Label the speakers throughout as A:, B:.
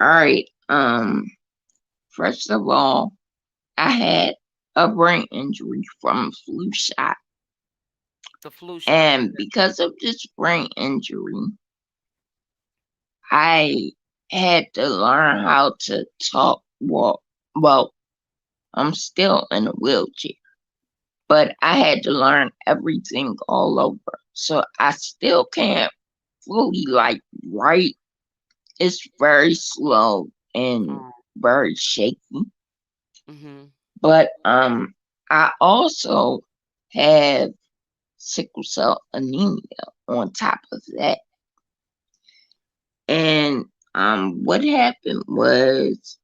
A: All right. First of all, I had a brain injury from a flu shot.
B: The flu shot.
A: And because of this brain injury, I had to learn how to talk, walk. Well, I'm still in a wheelchair, but I had to learn everything all over. So I still can't fully like write. It's very slow and
B: Oh.
A: very shaky.
B: Mhm.
A: But I also have sickle cell anemia on top of that. And what happened was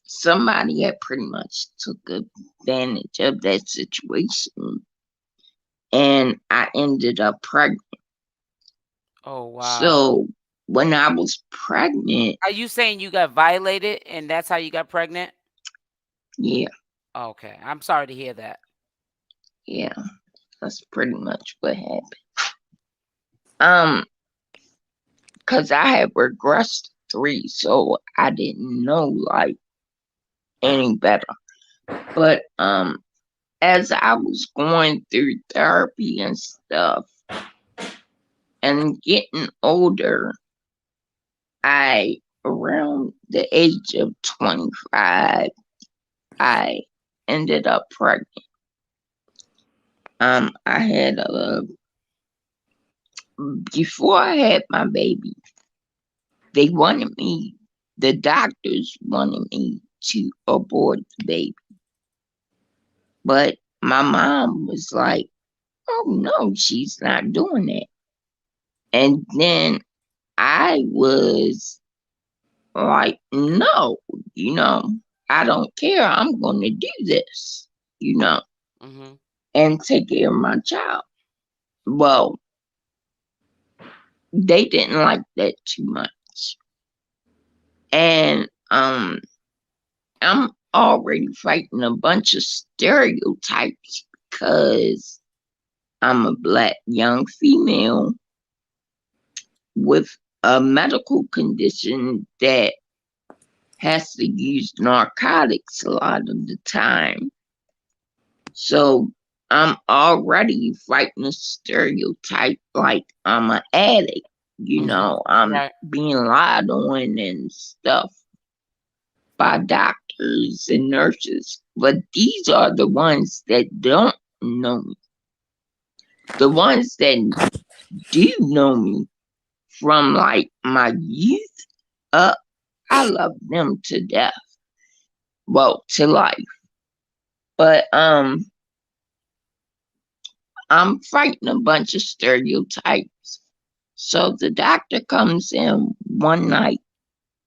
A: somebody had pretty much took advantage of that situation, and I ended up pregnant.
B: Oh wow.
A: So when I was pregnant,
B: Are you saying you got violated and that's how you got pregnant?
A: yeah,
B: Okay. I'm sorry to hear that.
A: yeah, that's pretty much what happened. Um, cause I had regressed 3, so I didn't know like any better. But as I was going through therapy and stuff and getting older, I around the age of 25, I ended up pregnant. I had a before I had my baby, they wanted me, the doctors wanted me to abort the baby. But my mom was like, oh no, she's not doing that. And then I was like, no, you know, I don't care. I'm going to do this, you know,
B: Mhm.
A: and take care of my child. Well, they didn't like that too much. And I'm already fighting a bunch of stereotypes because I'm a black young female with a medical condition that has to use narcotics a lot of the time. So I'm already fighting a stereotype like I'm an addict, you
B: Mhm.
A: know, I'm
B: Right.
A: being lied on and stuff by doctors and nurses. But these are the ones that don't know me. The ones that do know me from like my youth up, I love them to death. Well, to life. But I'm fighting a bunch of stereotypes. So the doctor comes in one night.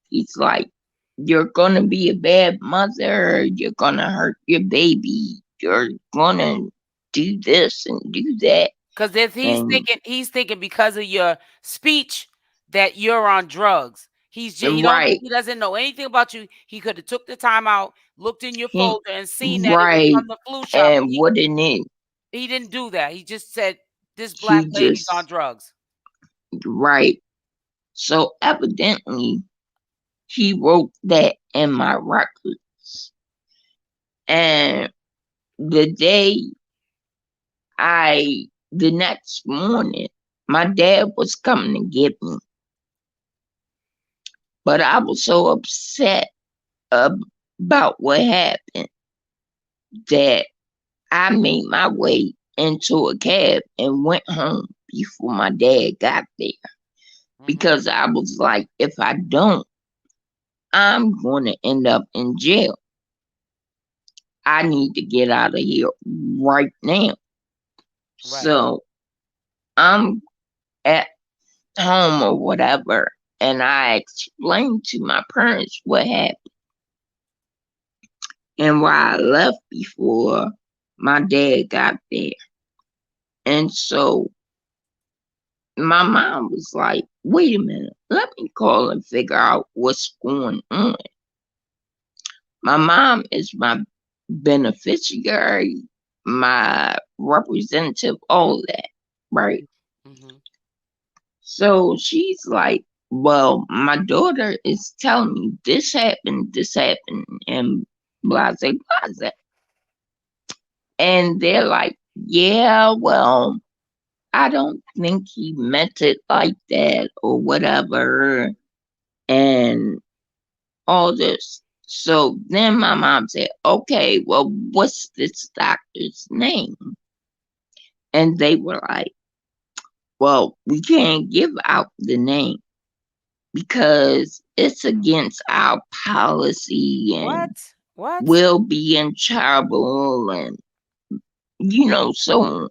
A: He's like, you're going to be a bad mother. You're going to hurt your baby. You're going to do this and do that.
B: Because if
A: And
B: he's thinking because of your speech that you're on drugs.
A: right,
B: He doesn't know anything about you. He could have took the time out, looked in your
A: he,
B: folder, and seen that it was
A: right.
B: from the flu shot. But
A: And what it is,
B: he didn't do that. He just said this black
A: he
B: lady's on
A: just,
B: drugs.
A: right. So evidently, he wrote that in my records. And the day the next morning, my dad was coming to get me, but I was so upset about what happened that I made my way into a cab and went home before my dad got there
B: Hmm.
A: because I was like, if I don't, I'm going to end up in jail. I need to get out of here right now.
B: Right.
A: So I'm at home or whatever, and I explained to my parents what happened and why I left before my dad got there. And so my mom was like, wait a minute, let me call and figure out what's going on. My mom is my beneficiary, my representative, all that, right?
B: Hmm.
A: So she's like, Well, my daughter is telling me this happened, and blase, blase. And they're like, yeah, well, I don't think he meant it like that or whatever. And all this. So then my mom said, okay, well, what's this doctor's name? And they were like, well, we can't give out the name because it's against our policy and
B: What?
A: we'll be in trouble and, so on.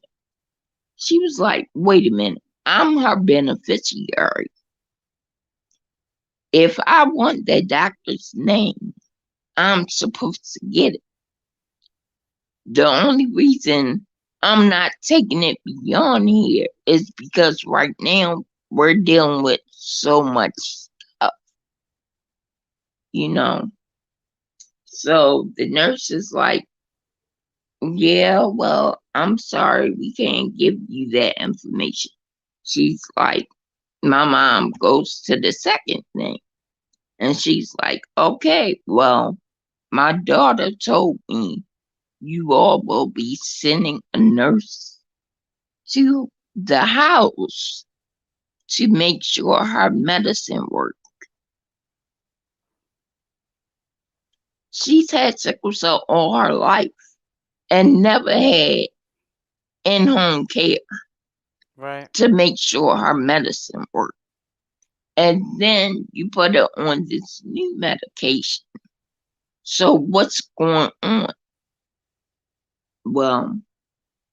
A: She was like, wait a minute, I'm her beneficiary. If I want that doctor's name, I'm supposed to get it. The only reason I'm not taking it beyond here is because right now we're dealing with so much stuff, you know. So the nurse is like, yeah, well, I'm sorry, we can't give you that information. She's like, my mom goes to the second thing. And she's like, okay, well, my daughter told me you all will be sending a nurse to the house to make sure her medicine works. She's had sickle cell all her life and never had in-home care
B: Right.
A: to make sure her medicine worked. And then you put her on this new medication. So what's going on? Well,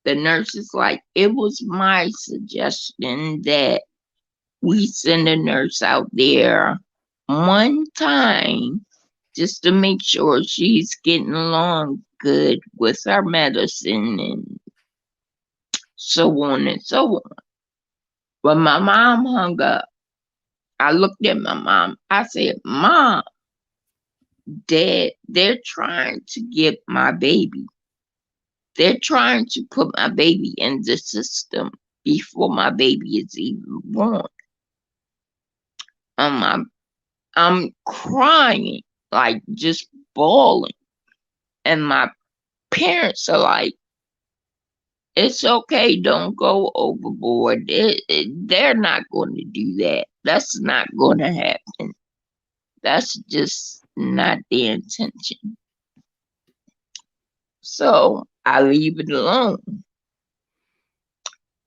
A: the nurse is like, it was my suggestion that we send a nurse out there one time just to make sure she's getting along good with her medicine and so on and so on. When my mom hung up, I looked at my mom. I said, Mom, Dad, they're trying to get my baby. They're trying to put my baby in the system before my baby is even born. I'm crying, like just bawling. And my parents are like, it's okay, don't go overboard. They're not going to do that. That's not going to happen. That's just not their intention. So I leave it alone.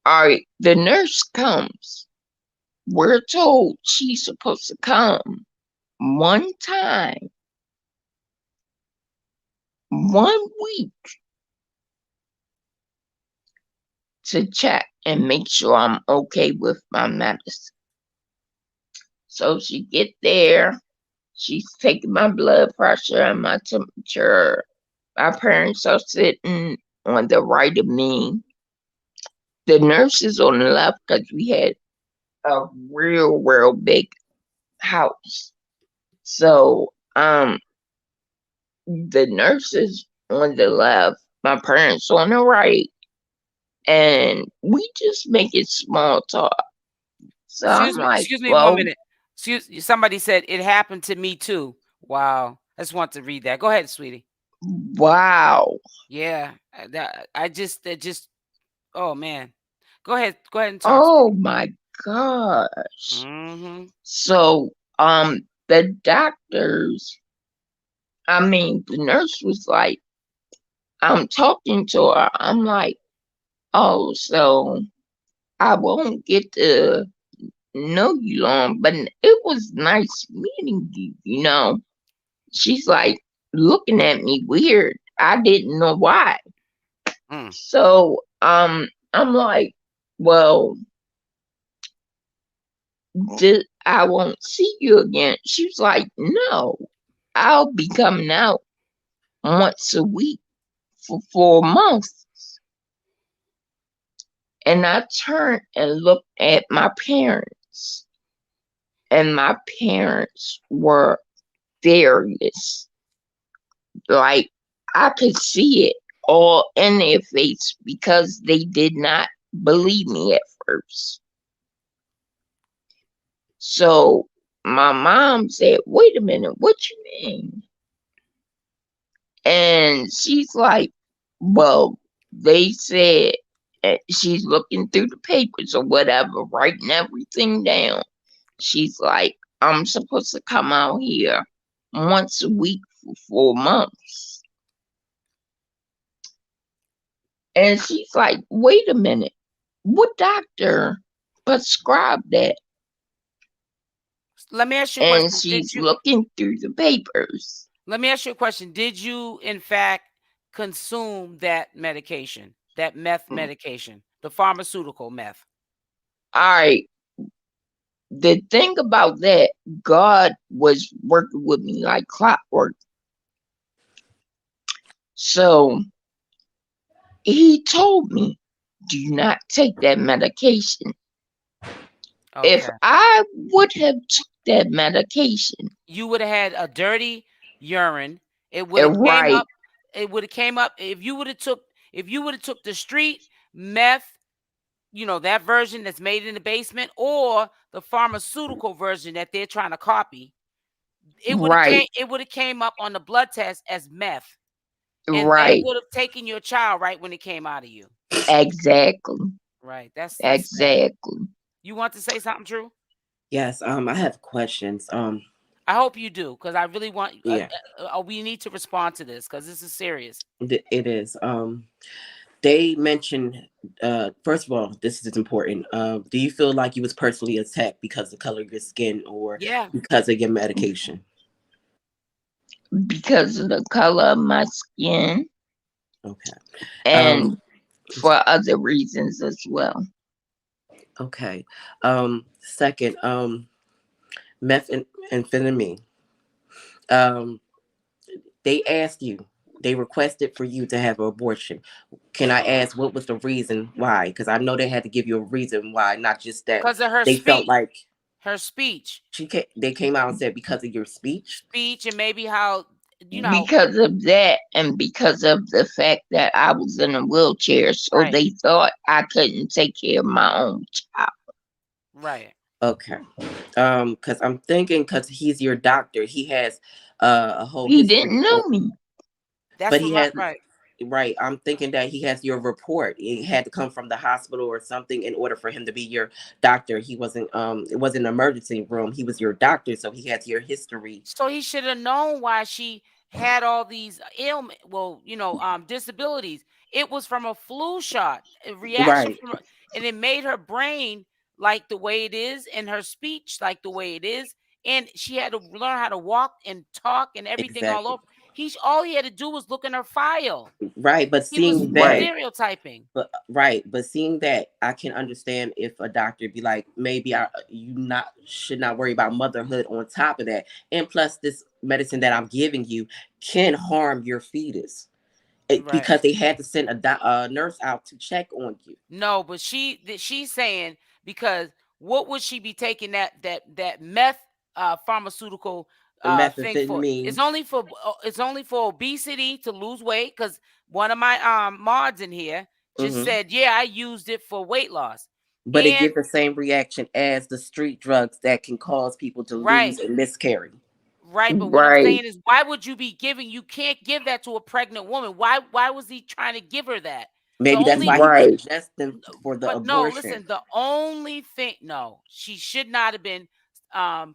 A: All right, the nurse comes. We're told she's supposed to come one time, 1 week to check and make sure I'm okay with my medicine. So she get there, she's taking my blood pressure and my temperature. My parents are sitting on the right of me. The nurse is on the left because we had a real big house. So the nurse is on the left, my parents on the right, and we just making small talk. So I'm like,
B: Excuse me 1
A: well,
B: minute. Somebody said it happened to me too. Wow. I just want to read that. Go ahead, sweetie.
A: wow.
B: Yeah. That just oh man. Go ahead and talk,
A: Oh
B: sweetie.
A: my gosh.
B: Mm-hmm.
A: So the doctors, the nurse was like, I'm talking to her. I'm like, oh, so I won't get to know you long, but it was nice meeting you. She's like looking at me weird. I didn't know why.
B: Mm.
A: So I'm like, well, I won't see you again. She was like, no, I'll be coming out once a week for 4 months. And I turned and looked at my parents, and my parents were furious. Like, I could see it all in their face because they did not believe me at first. So my mom said, "Wait a minute, what you mean?" And she's like, "Well, they said," she's looking through the papers or whatever, writing everything down. She's like, "I'm supposed to come out here once a week for 4 months." And she's like, "Wait a minute, what doctor prescribed that?"
B: Let me ask you a
A: And
B: question. Did
A: she's
B: you?
A: looking through the papers.
B: Let me ask you a question. Did you, in fact, consume that medication, that meth medication, the pharmaceutical meth?
A: All right. The thing about that, God was working with me like clockwork. So he told me, "Do not take that medication." If
B: Okay.
A: I would have took that medication,
B: You would have had a dirty urine. It would have came
A: right,
B: up. It would have came up if you would have took the street meth, that version that's made in the basement, or the pharmaceutical version that they're trying to copy.
A: right,
B: It would have came up on the blood test as meth, and they
A: right,
B: would have taken your child right when it came out of you.
A: exactly,
B: Right. That's sad.
A: exactly.
B: You want to say something, True?
C: Yes, I have questions.
B: I hope you do, because I really want.
C: Yeah,
B: We need to respond to this because this is serious.
C: it is. They mentioned, first of all, this is important. Do you feel like you was personally attacked because of the color of your skin or
B: Yeah.
C: because of your medication?
A: Because of the color of my skin
C: Okay.
A: and for other reasons as well.
C: Okay. Second, methamphetamine. Um, they asked you, they requested for you to have an abortion. Can I ask what was the reason why? Because I know they had to give you a reason why, not just that
B: Because of her
C: they felt
B: speech.
C: like
B: Her speech.
C: they came out and said because of your speech.
B: Speech, and maybe how,
A: Because of that, and because of the fact that I was in a wheelchair, so
B: right,
A: they thought I couldn't take care of my own child.
B: right.
C: Okay. Because I'm thinking because he's your doctor, he has a whole
A: He
C: history
A: didn't
C: on,
A: know me.
B: That's
C: but
B: what
C: he has
B: right.
C: right. I'm thinking that he has your report. It had to come from the hospital or something in order for him to be your doctor. He wasn't it wasn't an emergency room. He was your doctor, so he has your history.
B: So he should have known why she had all these ailment. Well, disabilities. It was from a flu shot, a reaction
C: Right.
B: from, and it made her brain like the way it is, and her speech like the way it is, and she had to learn how to walk and talk and everything all
C: Exactly.
B: over. All he had to do was look in her file.
C: Right. But
B: He was
C: seeing that
A: Right,
B: stereotyping.
C: but seeing that, I can understand if a doctor be like, maybe you not should not worry about motherhood on top of that, and plus this medicine that I'm giving you can harm your fetus.
B: Right.
C: Because they had to send a nurse out to check on you.
B: No, but she's saying, because what would she be taking that meth pharmaceutical
C: The
B: thing for?
C: methamphetamine.
B: It's only for obesity, to lose weight. Because one of my mods in here just
C: Hmm.
B: said, yeah, I used it for weight loss.
C: But it
B: And
C: gives the same reaction as the street drugs that can cause people to
B: right,
C: lose and miscarry.
B: right. But what I'm
A: right,
B: saying is, why would you be giving? You can't give that to a pregnant woman. Why was he trying to give her that? The
C: Maybe that's
B: only
C: why he was
A: right,
C: destined for the
B: But no,
C: abortion.
B: listen, the only thing, no, she should not have been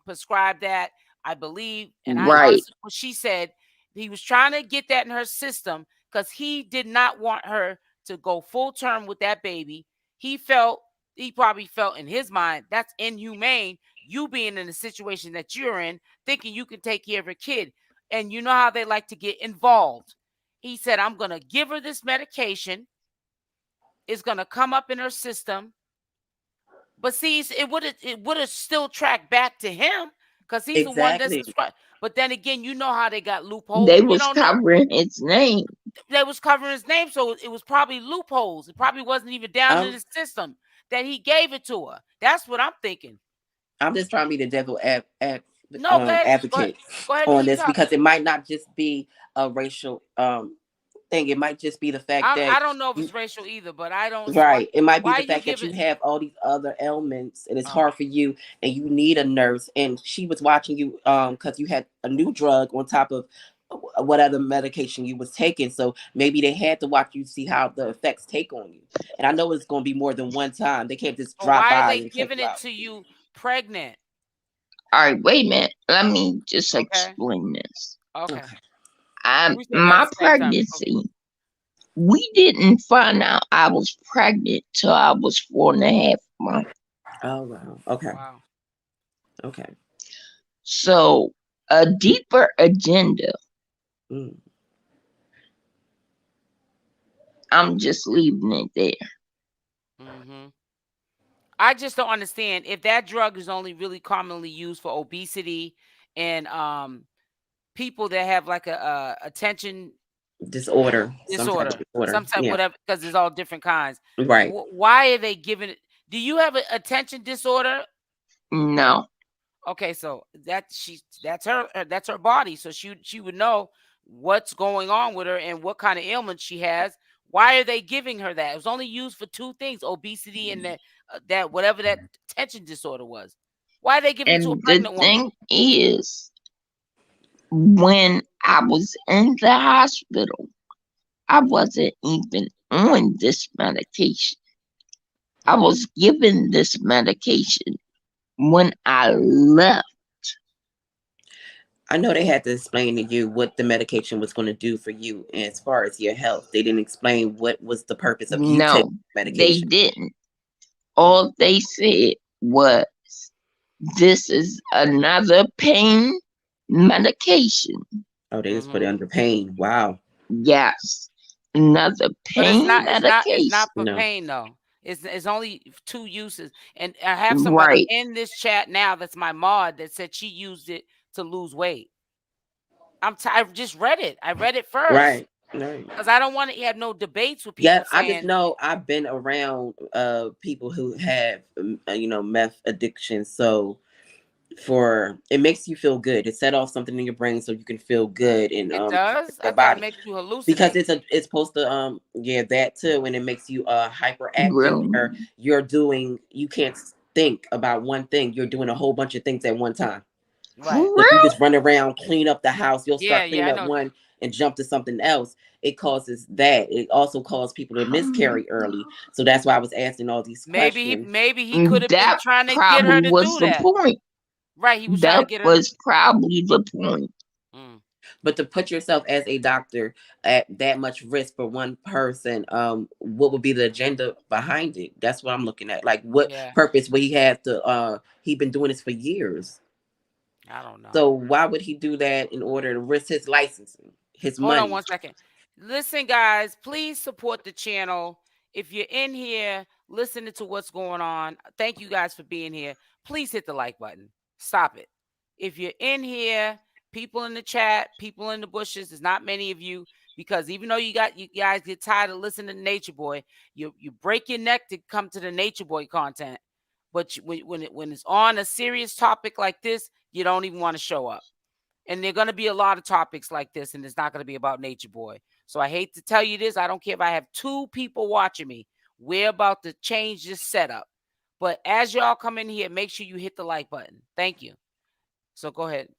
B: prescribed that, I believe. And I
A: right,
B: honestly, what she said, he was trying to get that in her system because he did not want her to go full term with that baby. He probably felt in his mind that's inhumane. You being in the situation that you're in, thinking you can take care of a kid. And you know how they like to get involved. He said, I'm going to give her this medication. It's going to come up in her system. But see, it would have still tracked back to him because he's the one that's
C: Exactly.
B: subscribed. But then again, you know how they got loopholes.
A: they
B: You
A: was
B: don't know,
A: covering his name.
B: they was covering his name, so it was probably loopholes. It probably wasn't even down in
C: I'm
B: the system that he gave it to her. That's what I'm thinking.
C: I'm just trying to be the devil
B: No, go ahead,
C: advocate
B: go ahead and
C: on
B: keep
C: this
B: talking.
C: because it might not just be a racial thing. It might just be the fact
B: I
C: that
B: don't know if
C: you,
B: it's racial either, but I don't.
C: right. It might be
B: Why
C: the
B: you
C: fact that
B: give
C: you
B: it?
C: have all these other ailments and it's
B: Oh,
C: hard for you and you need a nurse. And she was watching you because you had a new drug on top of what other medication you was taking. So maybe they had to watch you see how the effects take on you. And I know it's going to be more than one time. They can't just
B: but
C: drop
B: why are
C: by
B: they
C: and check
B: giving
C: you
B: it
C: out.
B: to you pregnant?
A: All right, wait a minute. Let me just
B: Okay.
A: explain this.
B: Okay.
C: Okay.
B: We said that
A: My
B: at the same time.
A: pregnancy, we didn't find out I was pregnant till I was 4.5 months.
C: Oh, wow. Okay.
B: Wow.
C: Okay.
A: So a deeper agenda,
C: Mm.
B: Mm-hmm.
A: I'm just leaving it there.
B: I just don't understand if that drug is only really commonly used for obesity and people that have like a attention
C: Disorder. Some type
B: disorder,
C: of disorder.
B: some type
C: Yeah.
B: whatever, because there's all different kinds.
C: Right.
B: Why are they giving it? Do you have an attention disorder?
A: No.
B: Okay, so that's her body, so she would know what's going on with her and what kind of ailment she has. Why are they giving her that? It was only used for two things: obesity and that whatever that attention disorder was. Why are they giving it to a
A: And the
B: pregnant woman?
A: thing is, when I was in the hospital, I wasn't even on this medication. I was given this medication when I left.
C: I know they had to explain to you what the medication was going to do for you as far as your health. They didn't explain what was the purpose of you taking
A: No, they
C: medication.
A: didn't. All they said was, this is another pain medication.
C: Oh, they just put it under pain. Wow.
A: Yes, another
B: But it's
A: pain
B: not
A: medication.
B: for
C: No.
B: pain though. It's only two uses. And I have somebody
A: Right.
B: in this chat now that's my mod that said she used it to lose weight. I just read it. I read it first.
C: Right. Right.
B: Because I don't want to have no debates with people
C: Yeah, I just
B: saying,
C: know I've been around people who have meth addiction. So it makes you feel good. It set off something in your brain so you can feel good and
B: it does. I
C: your
B: thought
C: body.
B: it makes you hallucinate.
C: Because it's supposed to that too, and it makes you hyperactive
A: Really?
C: where you can't think about one thing. You're doing a whole bunch of things at one time.
B: right.
A: For
C: If you
A: real?
C: just run around, clean up the house, you'll
B: Yeah,
C: start cleaning
B: I
C: up
B: know.
C: one and jump to something else. It causes that. It also causes people to miscarry early. So that's why I was asking all these questions.
B: Maybe he could have been
A: That
B: trying to get
A: probably
B: her to
A: was
B: do
A: the
B: that.
A: point.
B: Right, he was trying to
A: That
B: get her.
A: was probably the point.
C: But to put yourself as a doctor at that much risk for one person, what would be the agenda behind it? That's what I'm looking at. Like, what purpose would he have to? He been doing this for years.
B: I don't know.
C: So why would he do that in order to risk his licensing, his money?
B: Hold on one second. Listen, guys, please support the channel. If you're in here listening to what's going on, thank you guys for being here. Please hit the like button. Stop it. If you're in here, people in the chat, people in the bushes, there's not many of you, because even though you guys get tired of listening to Nature Boy, you break your neck to come to the Nature Boy content. But when it's on a serious topic like this, you don't even want to show up. And there are going to be a lot of topics like this, and it's not going to be about Nature Boy. So I hate to tell you this. I don't care if I have 2 people watching me. We're about to change this setup. But as y'all come in here, make sure you hit the like button. Thank you. So go ahead.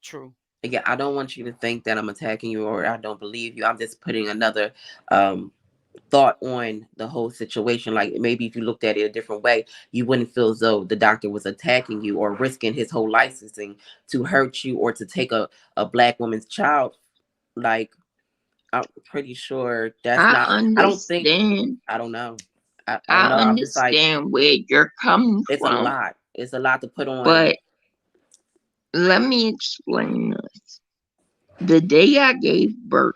B: True.
C: Yeah, I don't want you to think that I'm attacking you or I don't believe you. I'm just putting another thought on the whole situation. Like, maybe if you looked at it a different way, you wouldn't feel as though the doctor was attacking you or risking his whole licensing to hurt you or to take a Black woman's child. Like, I'm pretty sure that's not.
A: Understand.
C: I don't think. I don't know. I don't know. I'm just like,
A: understand where you're coming
C: it's
A: from.
C: a lot. It's a lot to put on.
A: But let me explain this. The day I gave birth,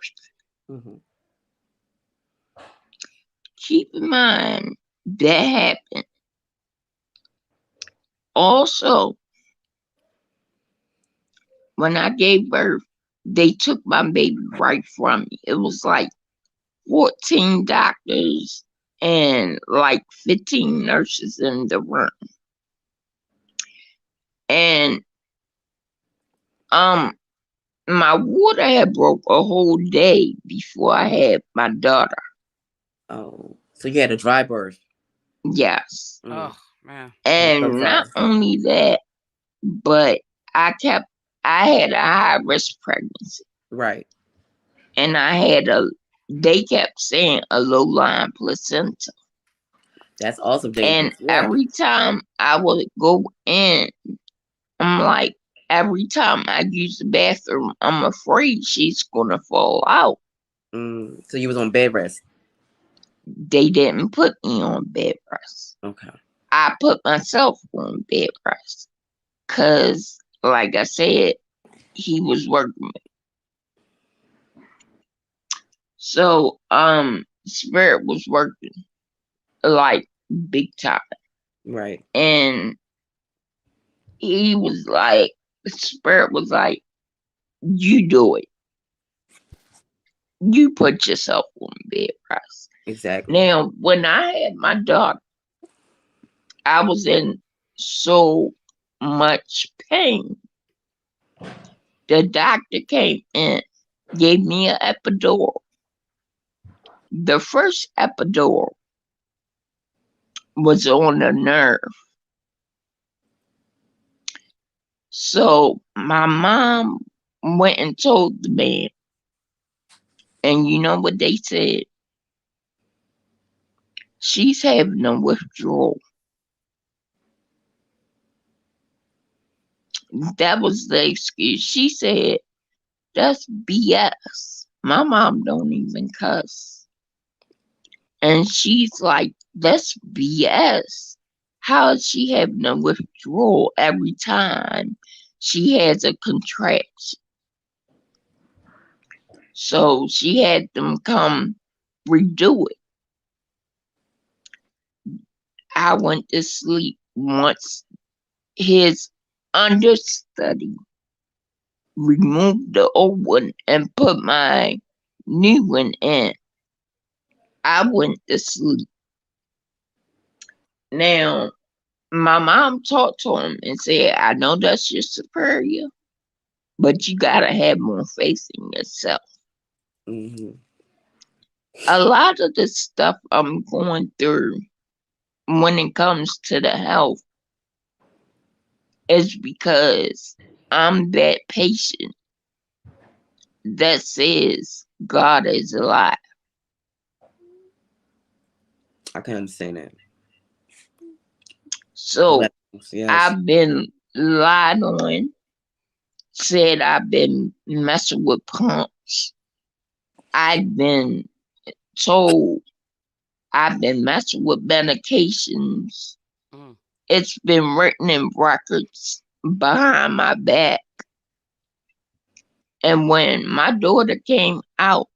A: keep in mind that happened. Also, when I gave birth, they took my baby right from me. It was like 14 doctors and like 15 nurses in the room. And my water had broke a whole day before I had my daughter.
C: Oh, so you had a dry birth.
A: Yes.
B: Oh man.
C: I'm so
A: And not
C: sorry.
A: only that, but I had a high risk pregnancy.
C: Right.
A: And they kept saying a low lying placenta.
C: That's also
A: And
C: dangerous. Yeah.
A: every time I would go in, I'm like, every time I use the bathroom, I'm afraid she's gonna fall out.
C: So you was on bed rest.
A: They didn't put me on bed rest.
C: Okay.
A: I put myself on bed rest. Cause like I said, he was working with me. So Spirit was working like big time.
C: Right.
A: And he was like, Spirit was like, you do it. You put yourself on bed rest.
C: Exactly.
A: Now, when I had my daughter, I was in so much pain. The doctor came in, gave me an epidural. The first epidural was on the nerve. So my mom went and told the man, and you know what they said? She's having a withdrawal. That was the excuse. She said, that's BS. My mom don't even cuss. And she's like, that's BS. How is she having a withdrawal every time she has a contraction? So she had them come redo it. I went to sleep once his understudy removed the old one and put my new one in. I went to sleep. Now, my mom talked to him and said, I know that's your superior, but you gotta have more faith in yourself.
C: Mm-hmm.
A: A lot of the stuff I'm going through when it comes to the health is because I'm that patient that says God is alive.
C: I can understand that.
A: So
C: Yes.
A: I've been lied on, said I've been messing with pumps. I've been told I've been messing with medications. It's been written in records behind my back. And when my daughter came out,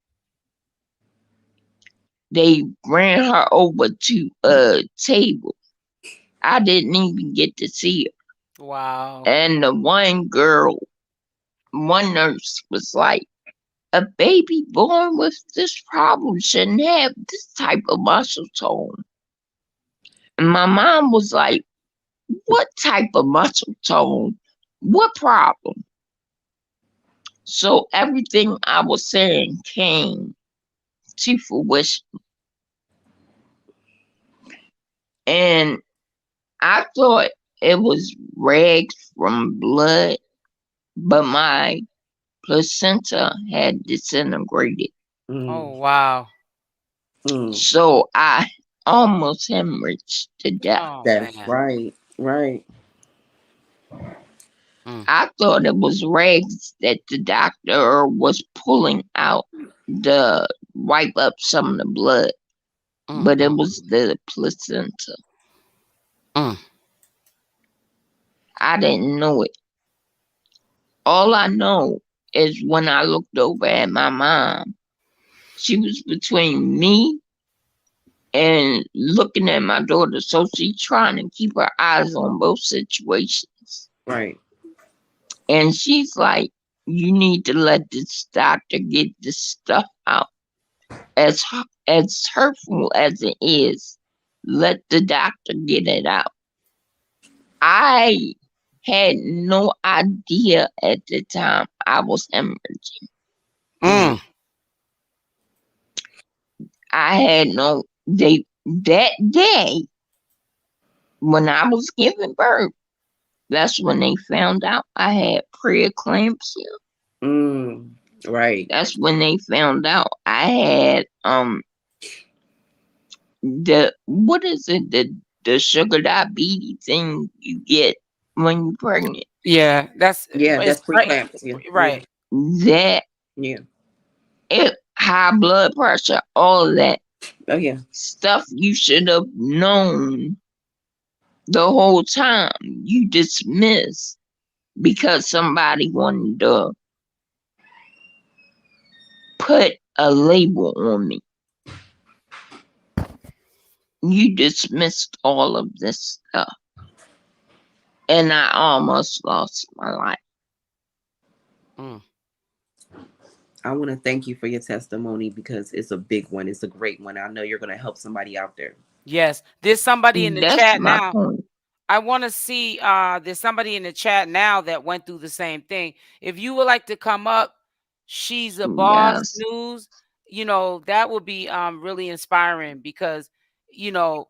A: they ran her over to a table. I didn't even get to see her.
B: Wow.
A: And the one nurse was like, a baby born with this problem shouldn't have this type of muscle tone. And my mom was like, what type of muscle tone? What problem? So everything I was saying came to fruition. And I thought it was rags from blood, but my placenta had disintegrated.
B: Oh wow.
A: So I almost hemorrhaged to death.
B: Oh,
C: That's
B: man.
C: right. Right.
A: I thought it was rags that the doctor was pulling out to wipe up some of the blood, but it was the placenta. I didn't know it. All I know is when I looked over at my mom, she was between me and looking at my daughter, so she's trying to keep her eyes on both situations.
C: Right.
A: And she's like, you need to let this doctor get this stuff out. As hurtful as it is, let the doctor get it out. I had no idea at the time I was hemorrhaging. I had no, that day when I was giving birth, that's when they found out I had preeclampsia.
C: Right.
A: That's when they found out I had what is it, the sugar diabetes thing you get when you're pregnant.
B: Yeah, that's
C: preeclampsia.
B: right.
A: That
C: Yeah.
A: High blood pressure, all of that.
C: Oh yeah.
A: Stuff you should have known the whole time. You dismiss because somebody wanted to put a label on me. You dismissed all of this stuff. And I almost lost my life.
C: I want to thank you for your testimony because it's a big one. It's a great one. I know you're going to help somebody out there.
B: Yes. There's somebody in the
A: That's
B: chat
A: my
B: now.
A: point.
B: I want to see, there's somebody in the chat now that went through the same thing. If you would like to come up, she's a boss
A: Yes.
B: news, you know, that would be really inspiring because, you know,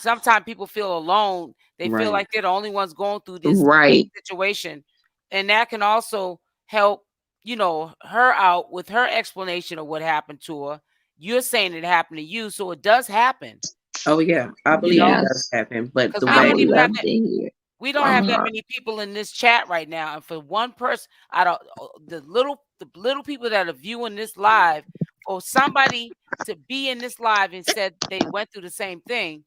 B: sometimes people feel alone. They feel like they're the only ones going through this situation. And that can also help, you know, her out with her explanation of what happened to her. You're saying it happened to you, so it does happen.
C: Oh yeah, I believe it does happen. But
B: because
C: the
B: we
C: way
B: don't even have
A: to hear
B: we don't have that many people in this chat right now, and for one person out of the little people that are viewing this live, for somebody to be in this live and said they went through the same thing,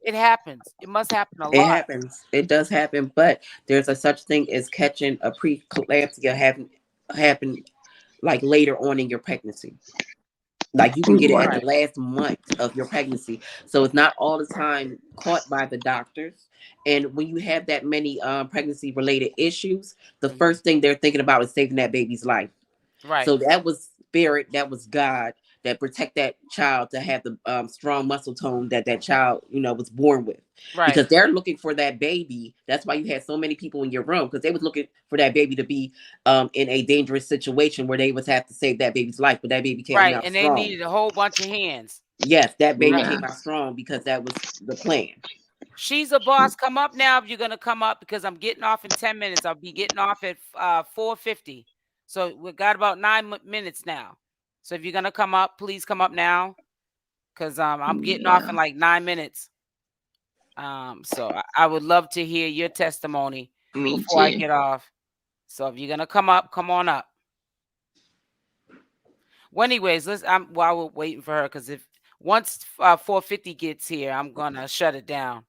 B: it happens. It must happen a lot.
C: It happens. It does happen, but there's a such thing as catching a preeclampsia happen like later on in your pregnancy. Like you can get it at the last month of your pregnancy. So it's not all the time caught by the doctors. And when you have that many pregnancy related issues, the first thing they're thinking about is saving that baby's life.
B: Right.
C: So that was spirit, that was God that protect that child to have the strong muscle tone that child, you know, was born with.
B: Right.
C: Because they're looking for that baby. That's why you had so many people in your room, because they was looking for that baby to be in a dangerous situation where they would have to save that baby's life. But that baby came out
B: and
C: strong.
B: they needed a whole bunch of hands.
C: Yes, that baby came out strong because that was the plan.
B: She's a boss. Come up now if you're gonna come up, because I'm getting off in 10 minutes. I'll be getting off at 4:50. So we got about 9 minutes now. So if you're gonna come up, please come up now, because I'm getting off in like 9 minutes. So I would love to hear your testimony before I get off. So if you're gonna come up, come on up. Well, anyways, while we're waiting for her, because if once 4:50 gets here, I'm gonna shut it down.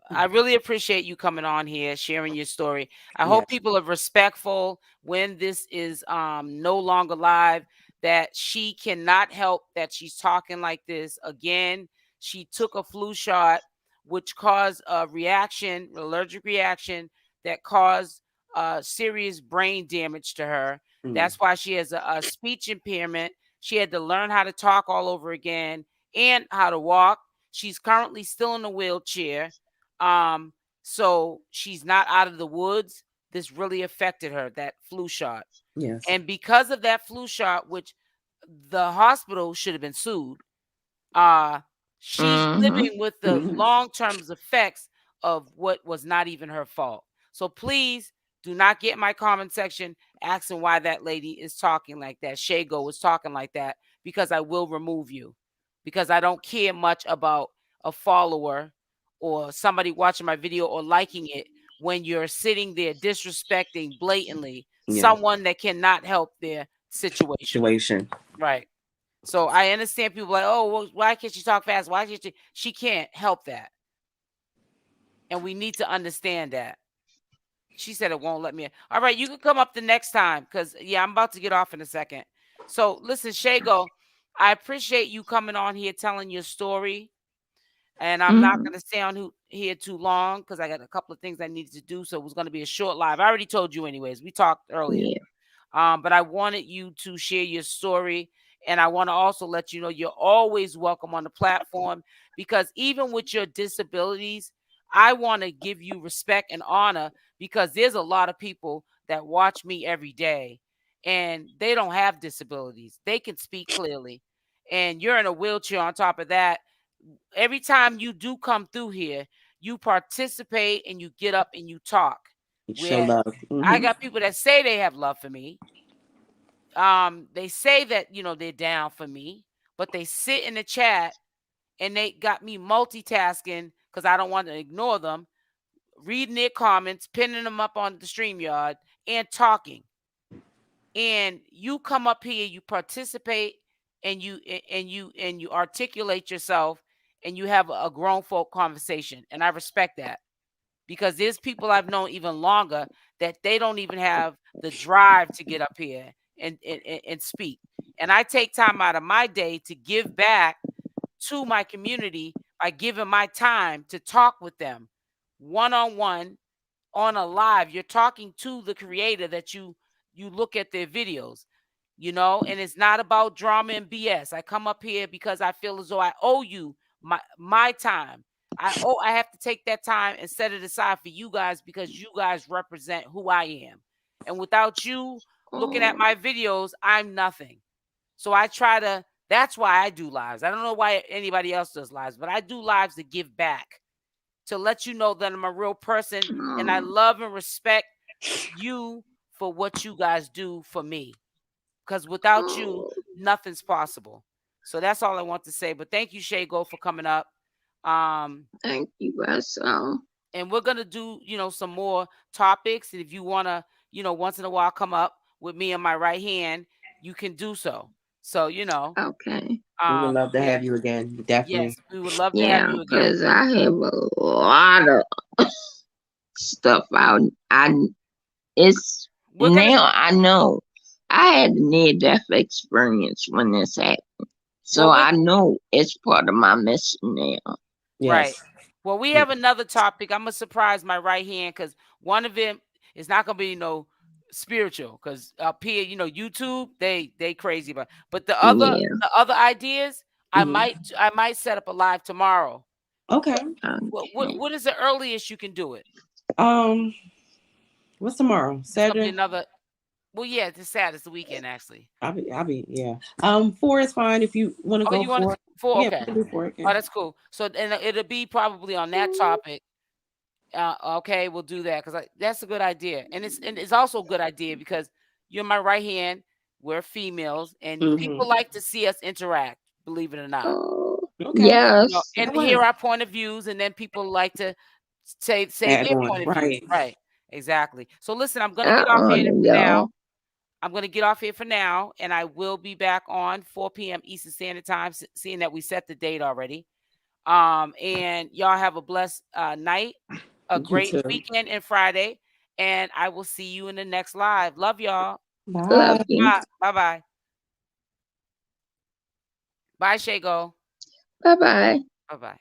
B: I really appreciate you coming on here, sharing your story. I hope people are respectful when this is no longer live, that she cannot help that she's talking like this. Again, she took a flu shot, which caused a reaction, allergic reaction, that caused serious brain damage to her. That's why she has a speech impairment. She had to learn how to talk all over again and how to walk. She's currently still in a wheelchair. So she's not out of the woods. This really affected her, that flu shot.
C: Yes.
B: And because of that flu shot, which the hospital should have been sued, she's living with the long-term effects of what was not even her fault. So please do not get in my comment section asking why that lady is talking like that. 𝗪𝗪 is talking like that, because I will remove you. Because I don't care much about a follower or somebody watching my video or liking it when you're sitting there disrespecting blatantly someone that cannot help their situation. Right. So I understand people like, oh, well, why can't she talk fast? Why can't she can't help that. And we need to understand that. She said it won't let me. All right, you can come up the next time, because I'm about to get off in a second. So listen, 𝗪𝗪, I appreciate you coming on here telling your story. And I'm not going to stay on here too long, because I got a couple of things I needed to do. So it was going to be a short live. I already told you anyways. We talked earlier. But I wanted you to share your story. And I want to also let you know you're always welcome on the platform, because even with your disabilities, I want to give you respect and honor because there's a lot of people that watch me every day and they don't have disabilities. They can speak clearly. And you're in a wheelchair on top of that. Every time you do come through here, you participate and you get up and you talk.
C: Show
B: Where
C: love.
B: I got people that say they have love for me. They say that, they're down for me, but they sit in the chat and they got me multitasking because I don't want to ignore them, reading their comments, pinning them up on the StreamYard, and talking. And you come up here, you participate, and you articulate yourself, and you have a grown folk conversation, and I respect that because there's people I've known even longer that they don't even have the drive to get up here and speak. And I take time out of my day to give back to my community by giving my time to talk with them one-on-one on a live. You're talking to the creator that you look at their videos, and it's not about drama and BS. I come up here because I feel as though I owe you my time. I have to take that time and set it aside for you guys because you guys represent who I am. And without you looking at my videos, I'm nothing. So I try to, that's why I do lives. I don't know why anybody else does lives, but I do lives to give back, to let you know that I'm a real person and I love and respect you for what you guys do for me. Because without you, nothing's possible. So that's all I want to say. But thank you, 𝗪𝗪, for coming up.
A: Thank you, Russell.
B: And we're gonna do, some more topics. And if you wanna, once in a while come up with me in my right hand, you can do so. So,
A: Okay.
C: We would love to have you again. Definitely.
B: Yes, we would love to have you again.
A: Because I have a lot of stuff out. I know I had a near-death experience when this happened. So I know it's part of my mission now.
C: Yes.
B: Right. Well, we have another topic. I'm gonna surprise my right hand because one of them is not gonna be spiritual, because up here, YouTube, they crazy about. But the other ideas, I might set up a live tomorrow.
C: Okay.
B: What is the earliest you can do it?
C: What's tomorrow? Saturday.
B: Well, yeah, it's Saturday, it's the weekend actually.
C: I'll be yeah. 4 is fine if you want to go.
B: You want 4?
C: Yeah,
B: okay.
C: 4, okay.
B: Oh, that's cool. So and it'll be probably on that topic. Okay, we'll do that because that's a good idea, and it's also a good idea because you're my right hand. We're females, and people like to see us interact. Believe it or not.
C: Okay.
A: Yes.
B: And hear our point of views, and then people like to say their point of view. Right. Exactly. So listen, I'm gonna get off here for now. I'm going to get off here for now, and I will be back on 4 p.m. Eastern Standard Time, seeing that we set the date already. And y'all have a blessed night, a great weekend and Friday, and I will see you in the next live. Love y'all.
C: Bye. Love you.
B: Bye-bye. Bye, 𝗪𝗪.
A: Bye-bye.
B: Bye-bye.